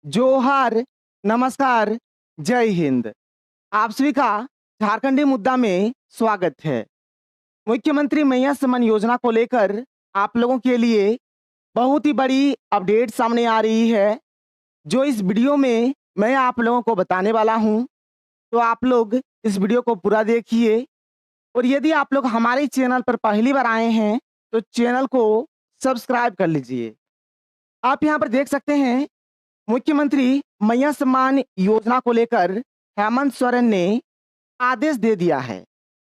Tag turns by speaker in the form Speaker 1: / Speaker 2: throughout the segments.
Speaker 1: जोहार, नमस्कार, जय हिंद। आप सभी का झारखंडी मुद्दा में स्वागत है। मुख्यमंत्री मैया सम्मान योजना को लेकर आप लोगों के लिए बहुत ही बड़ी अपडेट सामने आ रही है, जो इस वीडियो में मैं आप लोगों को बताने वाला हूं। तो आप लोग इस वीडियो को पूरा देखिए और यदि आप लोग हमारे चैनल पर पहली बार आए हैं, तो चैनल को सब्सक्राइब कर लीजिए। आप यहाँ पर देख सकते हैं, मुख्यमंत्री मैया सम्मान योजना को लेकर हेमंत सोरेन ने आदेश दे दिया है।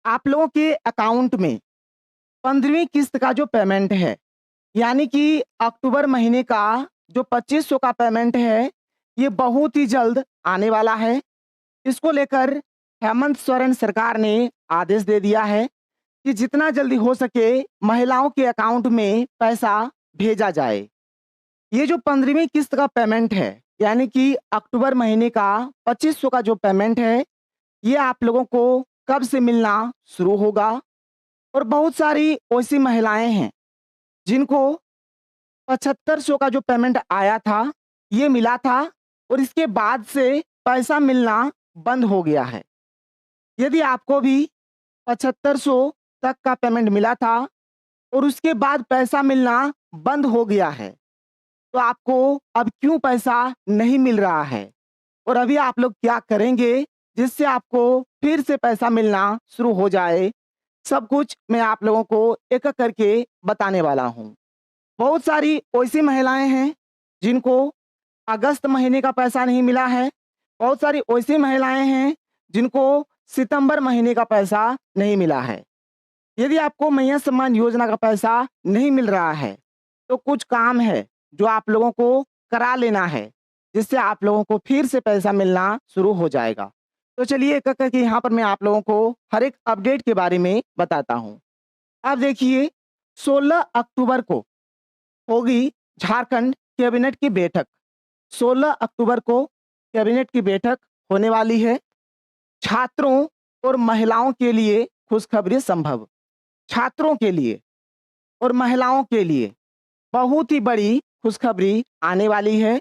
Speaker 1: आप लोगों के अकाउंट में 15वीं किस्त का जो पेमेंट है, यानी कि अक्टूबर महीने का जो 2500 का पेमेंट है, ये बहुत ही जल्द आने वाला है। इसको लेकर हेमंत सोरेन सरकार ने आदेश दे दिया है कि जितना जल्दी हो सके महिलाओं के अकाउंट में पैसा भेजा जाए। ये जो 15वीं किस्त का पेमेंट है, यानी कि अक्टूबर महीने का 2500 का जो पेमेंट है, ये आप लोगों को कब से मिलना शुरू होगा। और बहुत सारी ऐसी महिलाएं हैं जिनको 7500 का जो पेमेंट आया था, ये मिला था और इसके बाद से पैसा मिलना बंद हो गया है। यदि आपको भी 7500 तक का पेमेंट मिला था और उसके बाद पैसा मिलना बंद हो गया है, तो आपको अब क्यों पैसा नहीं मिल रहा है और अभी आप लोग क्या करेंगे जिससे आपको फिर से पैसा मिलना शुरू हो जाए, सब कुछ मैं आप लोगों को एक एक करके बताने वाला हूं। बहुत सारी ऐसी महिलाएं हैं जिनको अगस्त महीने का पैसा नहीं मिला है। बहुत सारी ऐसी महिलाएं हैं जिनको सितंबर महीने का पैसा नहीं मिला है। यदि आपको मैया सम्मान योजना का पैसा नहीं मिल रहा है, तो कुछ काम है जो आप लोगों को करा लेना है, जिससे आप लोगों को फिर से पैसा मिलना शुरू हो जाएगा। तो चलिए एक एक करके यहाँ पर मैं आप लोगों को हर एक अपडेट के बारे में बताता हूँ। अब देखिए, 16 अक्टूबर को होगी झारखंड कैबिनेट की बैठक। 16 अक्टूबर को कैबिनेट की बैठक होने वाली है। छात्रों और महिलाओं के लिए खुशखबरी संभव। छात्रों के लिए और महिलाओं के लिए बहुत ही बड़ी खुशखबरी आने वाली है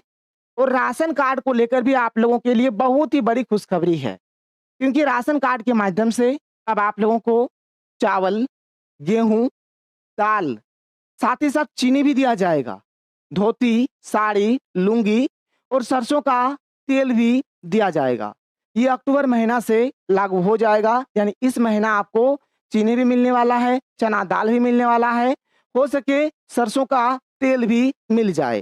Speaker 1: और राशन कार्ड को लेकर भी आप लोगों के लिए बहुत ही बड़ी खुशखबरी है, क्योंकि राशन कार्ड के माध्यम से अब आप लोगों को चावल, गेहूं, दाल, साथ ही साथ चीनी भी दिया जाएगा। धोती, साड़ी, लुंगी और सरसों का तेल भी दिया जाएगा। ये अक्टूबर महीना से लागू हो जाएगा, यानी इस महीना आपको चीनी भी मिलने वाला है, चना दाल भी मिलने वाला है, हो सके सरसों का तेल भी मिल जाए।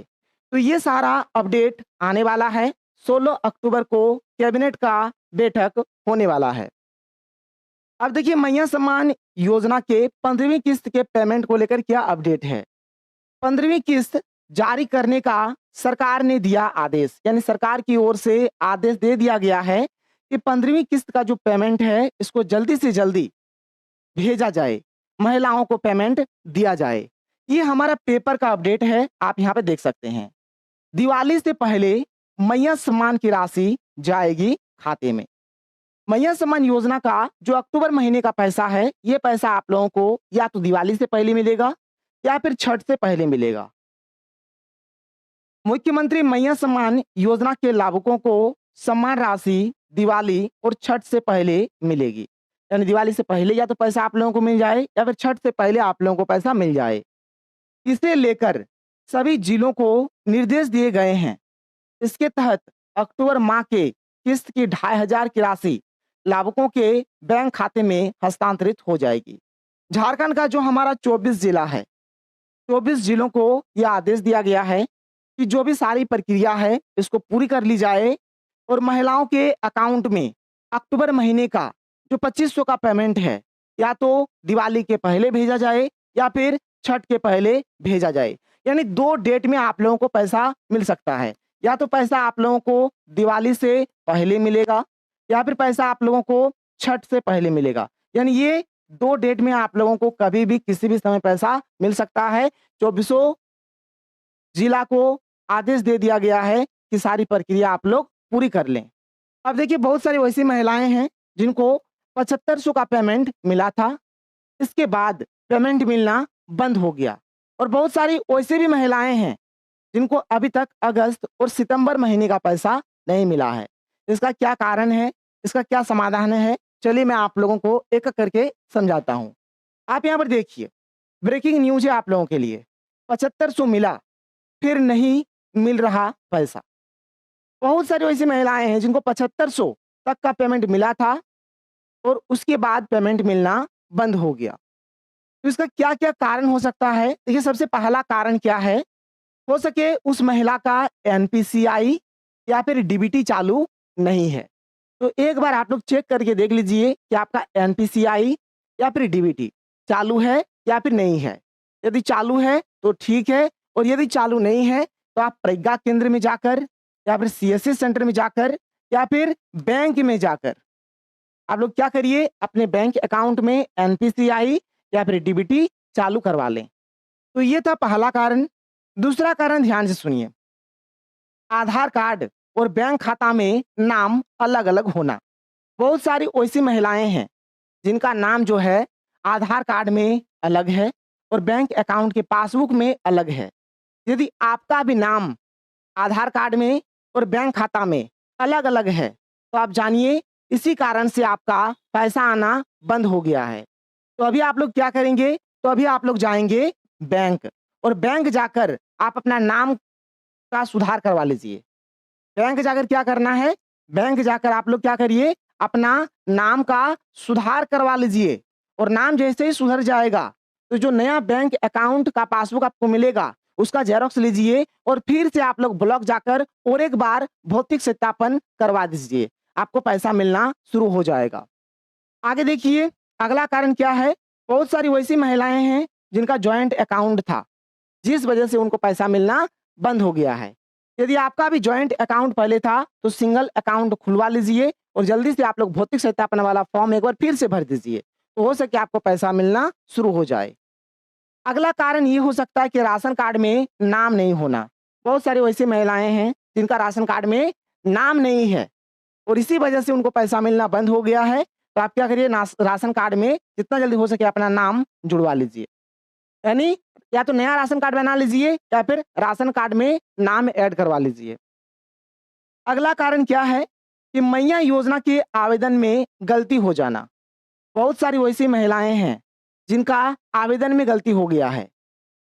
Speaker 1: तो ये सारा अपडेट आने वाला है। 16 अक्टूबर को कैबिनेट का बैठक होने वाला है। अब देखिए, मैया सम्मान योजना के 15वीं किस्त के पेमेंट को लेकर क्या अपडेट है। 15वीं किस्त जारी करने का सरकार ने दिया आदेश, यानी सरकार की ओर से आदेश दे दिया गया है कि 15वीं किस्त का जो पेमेंट है, इसको जल्दी से जल्दी भेजा जाए, महिलाओं को पेमेंट दिया जाए। ये हमारा पेपर का अपडेट है, आप यहाँ पे देख सकते हैं। दिवाली से पहले मैया सम्मान की राशि जाएगी खाते में। मैया सम्मान योजना का जो अक्टूबर महीने का पैसा है, ये पैसा आप लोगों को या तो दिवाली से पहले मिलेगा या फिर छठ से पहले मिलेगा। मुख्यमंत्री मैया सम्मान योजना के लाभुकों को सम्मान राशि दिवाली और छठ से पहले मिलेगी, यानी दिवाली से पहले या तो पैसा आप लोगों को मिल जाए या फिर छठ से पहले आप लोगों को पैसा मिल जाए। इसे लेकर सभी जिलों को निर्देश दिए गए हैं। इसके तहत अक्टूबर माह के किस्त की 2500 की राशि लाभुकों के बैंक खाते में हस्तांतरित हो जाएगी। झारखंड का जो हमारा 24 जिला है, 24 जिलों को यह आदेश दिया गया है कि जो भी सारी प्रक्रिया है, इसको पूरी कर ली जाए और महिलाओं के अकाउंट में अक्टूबर महीने का जो 2500 का पेमेंट है, या तो दिवाली के पहले भेजा जाए या फिर छठ के पहले भेजा जाए। यानी 2 डेट में आप लोगों को पैसा मिल सकता है। या तो पैसा आप लोगों को दिवाली से पहले मिलेगा या फिर पैसा आप लोगों को छठ से पहले मिलेगा। यानी ये 2 डेट में आप लोगों को कभी भी किसी भी समय पैसा मिल सकता है। 24 जिला को आदेश दे दिया गया है कि सारी प्रक्रिया आप लोग पूरी कर लें। अब देखिए, बहुत सारी वैसी महिलाएं हैं जिनको 7500 का पेमेंट मिला था, इसके बाद पेमेंट मिलना बंद हो गया। और बहुत सारी वैसे भी महिलाएं हैं जिनको अभी तक अगस्त और सितंबर महीने का पैसा नहीं मिला है। इसका क्या कारण है? इसका क्या समाधान है? चलिए मैं आप लोगों को एक-एक करके समझाता हूँ। आप यहाँ पर देखिए, ब्रेकिंग न्यूज़ है आप लोगों के लिए। 7500 मिला, फिर नहीं मिल रहा पैसा। बहुत सारी ऐसी महिलाएँ हैं जिनको 7500 तक का पेमेंट मिला था और उसके बाद पेमेंट मिलना बंद हो गया। तो इसका क्या-क्या कारण हो सकता है? देखिए सबसे पहला कारण क्या है? हो सके उस महिला का एनपीसीआई या फिर डीबीटी चालू नहीं है। तो एक बार आप लोग चेक करके देख लीजिए कि आपका एनपीसीआई या फिर डीबीटी चालू है या फिर नहीं है। यदि चालू है तो ठीक है और यदि चालू नहीं है तो आप प्रज्ञा केंद्र में जाकर या फिर सीएससी सेंटर में जाकर या फिर बैंक में जाकर आप लोग क्या करिए, अपने बैंक अकाउंट में एनपीसीआई या फिर डीबीटी चालू करवा लें। तो ये था पहला कारण। दूसरा कारण ध्यान से सुनिए, आधार कार्ड और बैंक खाता में नाम अलग-अलग होना। बहुत सारी ऐसी महिलाएं हैं जिनका नाम जो है आधार कार्ड में अलग है और बैंक अकाउंट के पासबुक में अलग है। यदि आपका भी नाम आधार कार्ड में और बैंक खाता में अलग-अलग है, तो आप जानिए इसी कारण से आपका पैसा आना बंद हो गया है। तो अभी आप लोग क्या करेंगे? तो अभी आप लोग जाएँगे बैंक और बैंक जाकर आप अपना नाम का सुधार करवा लीजिए। बैंक जाकर क्या करना है? बैंक जाकर आप लोग क्या करिए? अपना नाम का सुधार करवा लीजिए और नाम जैसे ही सुधर जाएगा, तो जो नया बैंक अकाउंट का पासबुक आपको मिलेगा, उसका ज़ेरॉक्स लीजिए और फिर से आप लोग ब्लॉक जाकर और एक बार भौतिक सत्यापन करवा दीजिए। आपको पैसा मिलना शुरू हो जाएगा। आगे देखिए, अगला कारण क्या है? बहुत सारी वैसी महिलाएँ हैं जिनका जॉइंट अकाउंट था, जिस वजह से उनको पैसा मिलना बंद हो गया है। यदि आपका भी जॉइंट अकाउंट पहले था, तो सिंगल अकाउंट खुलवा लीजिए और जल्दी से आप लोग भौतिक सत्यापन वाला फॉर्म एक बार फिर से भर दीजिए, तो हो सके आपको पैसा मिलना शुरू हो जाए। अगला कारण ये हो सकता है कि राशन कार्ड में नाम नहीं होना। बहुत सारी वैसी महिलाएँ हैं जिनका राशन कार्ड में नाम नहीं है और इसी वजह से उनको पैसा मिलना बंद हो गया है। तो आप क्या करिए, राशन कार्ड में जितना जल्दी हो सके अपना नाम जुड़वा लीजिए। यानी या तो नया राशन कार्ड बना लीजिए या फिर राशन कार्ड में नाम ऐड करवा लीजिए। अगला कारण क्या है कि मैया योजना के आवेदन में गलती हो जाना। बहुत सारी वैसी महिलाएं हैं जिनका आवेदन में गलती हो गया है।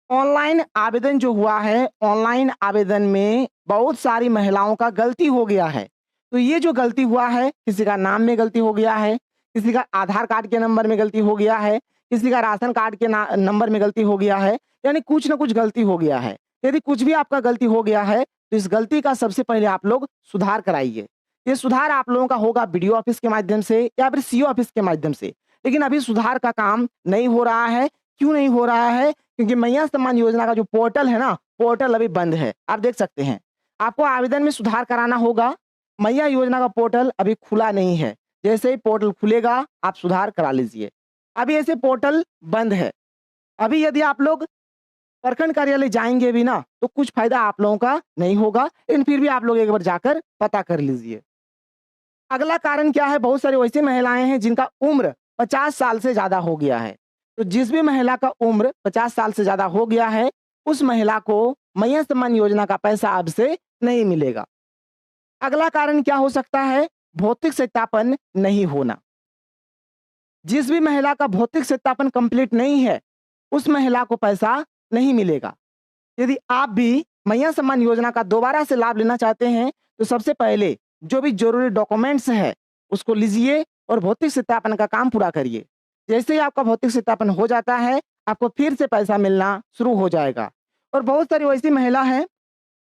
Speaker 1: ऑनलाइन आवेदन जो हुआ है, ऑनलाइन आवेदन में बहुत सारी महिलाओं का गलती हो गया है। तो ये जो गलती हुआ है, किसी का नाम में गलती हो गया है, किसी का आधार कार्ड के नंबर में गलती हो गया है, किसी का राशन कार्ड के नंबर में गलती हो गया है, यानी कुछ ना कुछ गलती हो गया है। यदि कुछ भी आपका गलती हो गया है, तो इस गलती का सबसे पहले आप लोग सुधार कराइए। ये सुधार आप लोगों का होगा बीडीओ ऑफिस के माध्यम से या फिर सीओ ऑफिस के माध्यम से। लेकिन अभी सुधार का काम नहीं हो रहा है। क्यों नहीं हो रहा है? क्योंकि मैया सम्मान योजना का जो पोर्टल है ना, पोर्टल अभी बंद है। आप देख सकते हैं। आपको आवेदन में सुधार कराना होगा। मैया योजना का पोर्टल अभी खुला नहीं है। जैसे ही पोर्टल खुलेगा, आप सुधार करा लीजिए। अभी ऐसे पोर्टल बंद है। अभी यदि आप लोग प्रखंड कार्यालय जाएँगे भी ना, तो कुछ फ़ायदा आप लोगों का नहीं होगा। लेकिन फिर भी आप लोग एक बार जाकर पता कर लीजिए। अगला कारण क्या है? बहुत सारी वैसी महिलाएँ हैं जिनका उम्र 50 साल से ज़्यादा हो गया है। तो जिस भी महिला का उम्र 50 साल से ज़्यादा हो गया है, उस महिला को मैया सम्मान योजना का पैसा अब से नहीं मिलेगा। अगला कारण क्या हो सकता है? भौतिक सत्यापन नहीं होना। जिस भी महिला का भौतिक सत्यापन कंप्लीट नहीं है, उस महिला को पैसा नहीं मिलेगा। यदि आप भी मैया सम्मान योजना का दोबारा से लाभ लेना चाहते हैं, तो सबसे पहले जो भी ज़रूरी डॉक्यूमेंट्स है, उसको लीजिए और भौतिक सत्यापन का काम पूरा करिए। जैसे ही आपका भौतिक सत्यापन हो जाता है, आपको फिर से पैसा मिलना शुरू हो जाएगा। और बहुत सारी वैसी महिला हैं,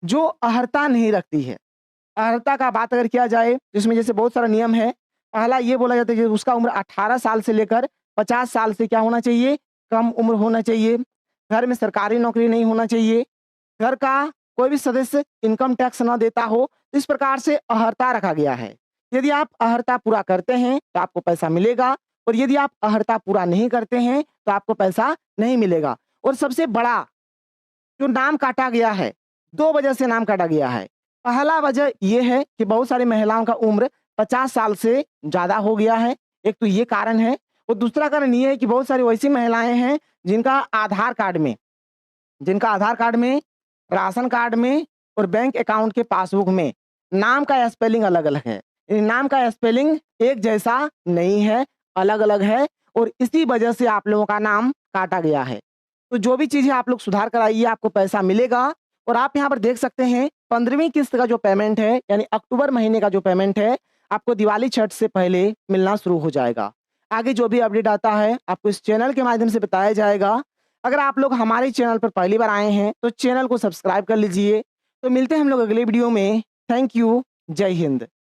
Speaker 1: जो अर्हता नहीं रखती है। अर्हता का बात अगर किया जाए, जिसमें जैसे बहुत सारा नियम है। पहला ये बोला जाता है कि उसका उम्र 18 साल से लेकर 50 साल से क्या होना चाहिए? कम उम्र होना चाहिए। घर में सरकारी नौकरी नहीं होना चाहिए। घर का कोई भी सदस्य इनकम टैक्स ना देता हो। इस प्रकार से अर्हता रखा गया है। यदि आप अर्हता पूरा करते हैं, तो आपको पैसा मिलेगा और यदि आप अर्हता पूरा नहीं करते हैं, तो आपको पैसा नहीं मिलेगा। और सबसे बड़ा जो नाम काटा गया है, 2 वजह से नाम काटा गया है। पहला वजह ये है कि बहुत सारी महिलाओं का उम्र 50 साल से ज़्यादा हो गया है। एक तो ये कारण है और दूसरा कारण ये है कि बहुत सारी वैसी महिलाएँ हैं जिनका आधार कार्ड में राशन कार्ड में और बैंक अकाउंट के पासबुक में नाम का स्पेलिंग अलग-अलग है। नाम का स्पेलिंग एक जैसा नहीं है, अलग-अलग है और इसी वजह से आप लोगों का नाम काटा गया है। तो जो भी चीज़ें आप लोग सुधार कराइए, आपको पैसा मिलेगा और आप यहाँ पर देख सकते हैं 15वीं किस्त का जो पेमेंट है, यानी अक्टूबर महीने का जो पेमेंट है, आपको दिवाली छठ से पहले मिलना शुरू हो जाएगा। आगे जो भी अपडेट आता है, आपको इस चैनल के माध्यम से बताया जाएगा। अगर आप लोग हमारे चैनल पर पहली बार आए हैं, तो चैनल को सब्सक्राइब कर लीजिए। तो मिलते हैं हम लोग अगले वीडियो में। Thank you. जय हिंद।